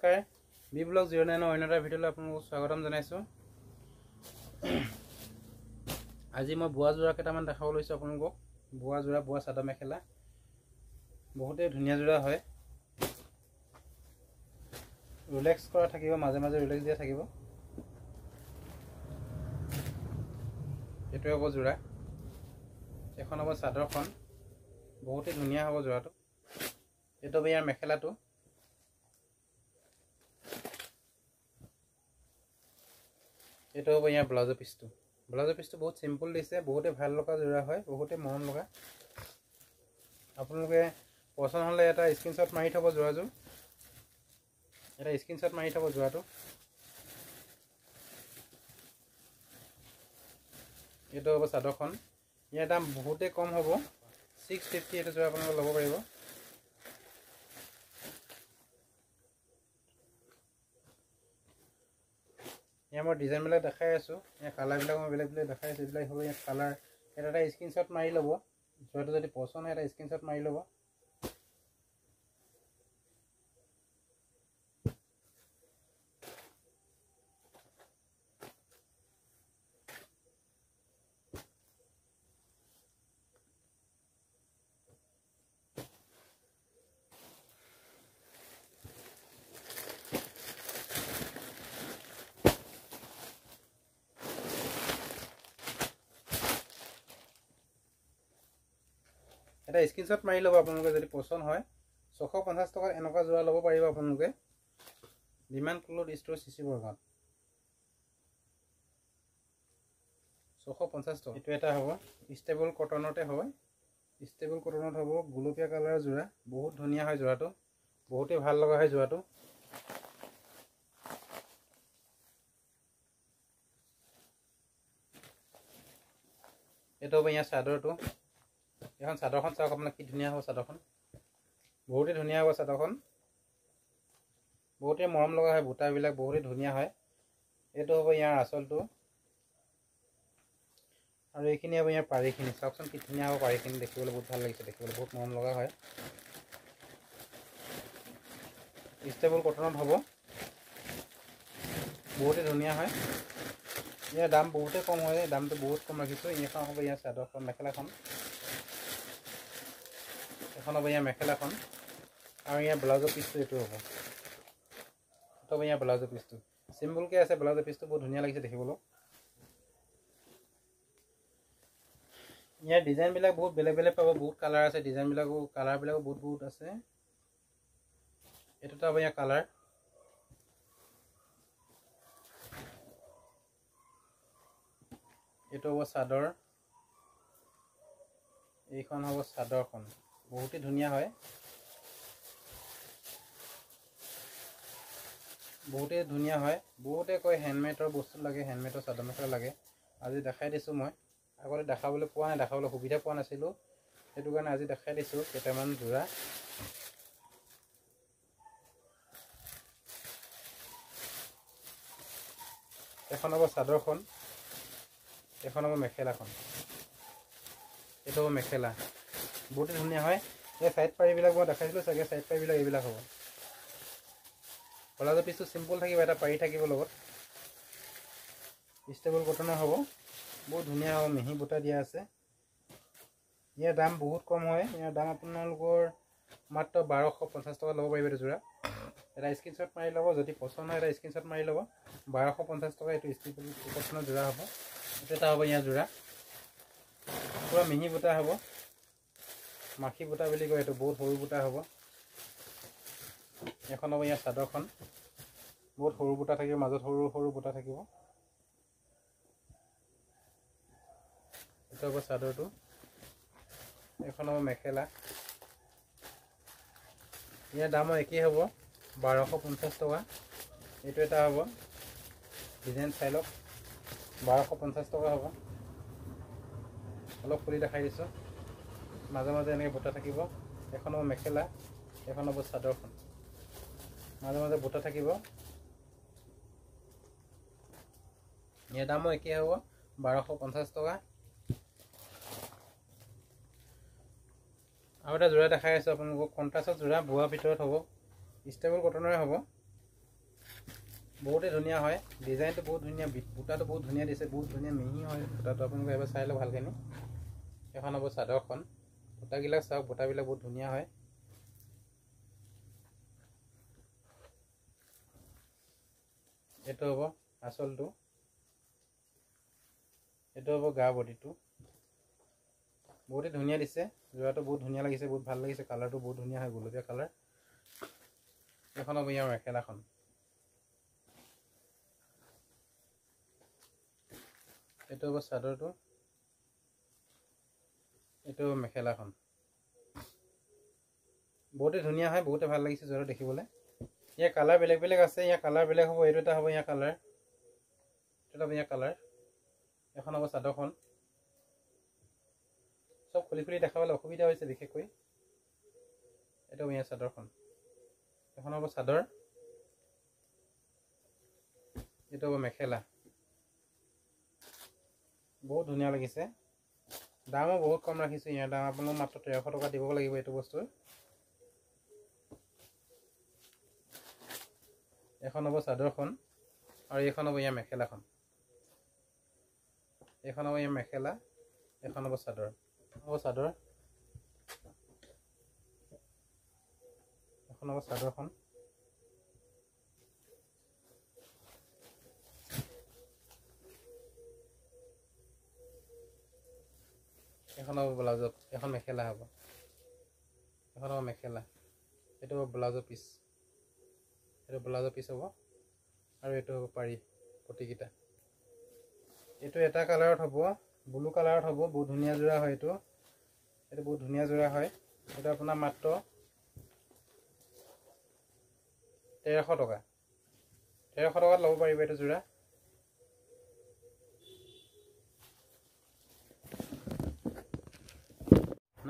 নমস্কাৰ B blog 09 অন্য এটা ভিডিঅ'লৈ আপোনালোকক স্বাগতম জনাইছোঁ। আজি মই বোৱা যোৰা কেইটামান দেখাব লৈছোঁ আপোনালোকক। বোৱা যোৰা বোৱা চাদৰ মেখেলা বহুতেই ধুনীয়া যোৰা হয়। ৰিলেক্স কৰা থাকিব, মাজে মাজে ৰিলেক্স দিয়া থাকিব। এইটোৱে হ'ব যোৰা। এখন হ'ব চাদৰখন, বহুতেই ধুনীয়া হ'ব যোৰাটো। এইটো হ'ব ইয়াৰ মেখেলাটো। এইটো হ'ব ইয়াৰ ব্লাউজৰ পিচটো। ব্লাউজৰ পিচটো বহুত চিম্পল দিছে, বহুতে ভাল লগা যোৰা হয়, বহুতে মৰম লগা। আপোনালোকে পচন্দ হ'লে এটা স্ক্ৰীনশ্বট মাৰি থ'ব যোৰাযোৰ। এটা স্ক্ৰীনশ্বট মাৰি থ'ব যোৰাটো। এইটো হ'ব চাদৰখন। ইয়াৰ দাম বহুতেই কম হ'ব, 650 এইটো যোৰা আপোনালোকে ল'ব পাৰিব। ইয়াৰ মই ডিজাইনবিলাক দেখাই আছোঁ। ইয়াৰ কালাৰবিলাক মই বেলেগ বেলেগ দেখাই আছোঁ। এইবিলাক হ'ব ইয়াৰ কালাৰ। এটা স্ক্ৰীনশ্বট মাৰি ল'ব। যোৰাটো যদি পচন্দ হয় এটা স্ক্ৰীনশ্বট মাৰি ল'ব। এটা স্ক্ৰীনশ্বট মাৰি ল'ব আপোনালোকে যদি পচন্দ হয়। 650 টকাত এনেকুৱা যোৰা ল'ব পাৰিব আপোনালোকে। বিমান ক্লথ ষ্ট'ৰ চিচি বৰগাঁৱত 650 টকা। এইটো এটা হ'ব ষ্টেবল কটনতে হয়। ষ্টেবল কটনত হ'ব, গুলপীয়া কালাৰৰ যোৰা। বহুত ধুনীয়া হয় যোৰাটো, বহুতেই ভাল লগা হয় যোৰাটো। এইটো হ'ব ইয়াৰ চাদৰটো। এখন চাদৰখন চাওক আপোনাক কি ধুনীয়া হ'ব চাদৰখন। বহুতেই ধুনীয়া হ'ব চাদৰখন, বহুতেই মৰম লগা হয়। বুটাবিলাক বহুতেই ধুনীয়া হয়। এইটো হ'ব ইয়াৰ আঁচলটো, আৰু এইখিনি হ'ব ইয়াৰ পাৰিখিনি। চাওকচোন কি ধুনীয়া হ'ব পাৰিখিনি, দেখিবলৈ বহুত ভাল লাগিছে, দেখিবলৈ বহুত মৰম লগা হয়। ষ্টেবল কটনত হ'ব, বহুতেই ধুনীয়া হয়। ইয়াৰ দাম বহুতেই কম হয়, দামটো বহুত কম ৰাখিছোঁ। এইখন হ'ব ইয়াৰ চাদৰখন, মেখেলাখন। এখন হ'ব ইয়াৰ মেখেলাখন, আৰু ইয়াৰ ব্লাউজৰ পিচটো এইটো হ'ব। এইটো হ'ব ইয়াৰ ব্লাউজৰ পিচটো। চিম্পুলকৈ আছে ব্লাউজৰ পিচটো, বহুত ধুনীয়া লাগিছে দেখিবলৈ। ইয়াৰ ডিজাইনবিলাক বহুত বেলেগ বেলেগ পাব, বহুত কালাৰ আছে। ডিজাইনবিলাকো কালাৰবিলাকো বহুত আছে। এইটো হ'ব ইয়াৰ কালাৰ। এইটো হ'ব চাদৰ। এইখন হ'ব চাদৰখন, বহুতেই ধুনীয়া হয়, বহুতেই ধুনীয়া হয়। বহুতে কয় হেণ্ডমেডৰ বস্তু লাগে, হেণ্ডমেডৰ চাদৰ মেখেলা লাগে। আজি দেখাই দিছোঁ মই। আগতে দেখাবলৈ পোৱা নাই, দেখাবলৈ সুবিধা পোৱা নাছিলোঁ, সেইটো কাৰণে আজি দেখাই দিছোঁ কেইটামান যোৰা। এখন হ'ব চাদৰখন, এখন হ'ব মেখেলাখন। এইটো হ'ব মেখেলা, বহুতেই ধুনীয়া হয়। এই চাইড পাৰিবিলাক মই দেখাইছিলোঁ চাগে, চাইড পাৰিবিলাক এইবিলাক হ'ব। ব্লাউজৰ পিচটো চিম্পল থাকিব, এটা পাৰি থাকিব লগত। ষ্টেবল কটনৰ হ'ব, বহুত ধুনীয়া হ'ব, মিহি বুটা দিয়া আছে। ইয়াৰ দাম বহুত কম হয়। ইয়াৰ দাম আপোনালোকৰ মাত্ৰ 1250 টকা ল'ব পাৰিব এইটো যোৰা। এটা স্ক্ৰীনশ্বট মাৰি ল'ব, যদি পচন্দ হয় এটা স্ক্ৰীনশ্বট মাৰি ল'ব। 1250 টকা এইটো ষ্টেবল কটনৰ যোৰা হ'ব। এইটো এটা হ'ব ইয়াৰ যোৰা, পূৰা মিহি বুটা হ'ব, মাখি বুটা বুলি কয় এইটো, বহুত সৰু বুটা হ'ব। এখন হ'ব ইয়াৰ চাদৰখন, বহুত সৰু বুটা থাকিব, মাজত সৰু সৰু বুটা থাকিব। এইটো হ'ব চাদৰটো। এখন হ'ব মেখেলা। ইয়াৰ দামো একেই হ'ব, 1250 টকা। এইটো এটা হ'ব, ডিজাইন চাই লওক, 1250 টকা হ'ব। অলপ খুলি দেখাই দিছোঁ, মাজে মাজে এনেকৈ বুটা থাকিব। এখন হ'ব মেখেলা, এখন হ'ব চাদৰখন, মাজে মাজে বুটা থাকিব। ইয়াৰ দামো একেই হ'ব, 1250 টকা। আৰু এটা যোৰা দেখাই আছোঁ আপোনালোকক, কণ্ট্ৰাষ্টৰ যোৰা, বোৱাৰ ভিতৰত হ'ব, ষ্টেবল কটনৰে হ'ব। বহুতে ধুনীয়া হয় ডিজাইনটো বহুত ধুনীয়া বুটাটো বহুত ধুনীয়া দিছে বহুত ধুনীয়া মিহি হয় বুটাটো আপোনালোকে এবাৰ চাই লওক ভালকৈ এখন হ'ব চাদৰখন বুটাবিলাক চাওক বুটাবিলাক বহুত ধুনীয়া হয় এইটো হ'ব আঁচলটো এইটো হ'ব গা বডিটো বহুতে ধুনীয়া দিছে যোৰাটো বহুত ধুনীয়া লাগিছে বহুত ভাল লাগিছে কালাৰটো বহুত ধুনীয়া হয় গোলপীয়া কালাৰ এখন হ'ব ইয়াৰ মেখেলাখন এইটো হ'ব চাদৰটো এইটো মেখেলাখন বহুতে ধুনীয়া হয় বহুতে ভাল লাগিছে যোৰাটো দেখিবলৈ ইয়াৰ কালাৰ বেলেগ বেলেগ আছে ইয়াৰ কালাৰ বেলেগ হ'ব এইটো এটা হ'ব ইয়াৰ কালাৰ এইটো হ'ব ইয়াৰ কালাৰ এখন হ'ব চাদৰখন সব খুলি খুলি দেখাবলৈ অসুবিধা হৈছে বিশেষকৈ এইটো হ'ব ইয়াৰ চাদৰখন এখন হ'ব চাদৰ এইটো হ'ব মেখেলা বহুত ধুনীয়া লাগিছে দামো বহুত কম ৰাখিছোঁ ইয়াৰ দাম আপোনালোক মাত্ৰ 1300 টকা দিব লাগিব এইটো বস্তুৰ এখন হ'ব চাদৰখন আৰু এইখন হ'ব ইয়াৰ মেখেলাখন এইখন হ'ব ইয়াৰ মেখেলা এখন হ'ব চাদৰ এখন হ'ব চাদৰখন এখন হ'ব ব্লাউজত এখন মেখেলা হ'ব এখন হ'ব মেখেলা এইটো হ'ব ব্লাউজৰ পিচ এইটো ব্লাউজৰ পিচ হ'ব আৰু এইটো হ'ব পাৰি পটিকেইটা এইটো এটা কালাৰত হ'ব ব্লু কালাৰত হ'ব বহুত ধুনীয়া যোৰা হয় এইটো বহুত ধুনীয়া যোৰা হয় এইটো আপোনাৰ মাত্ৰ 1300 টকা 1300 টকাত ল'ব পাৰিব এইটো যোৰা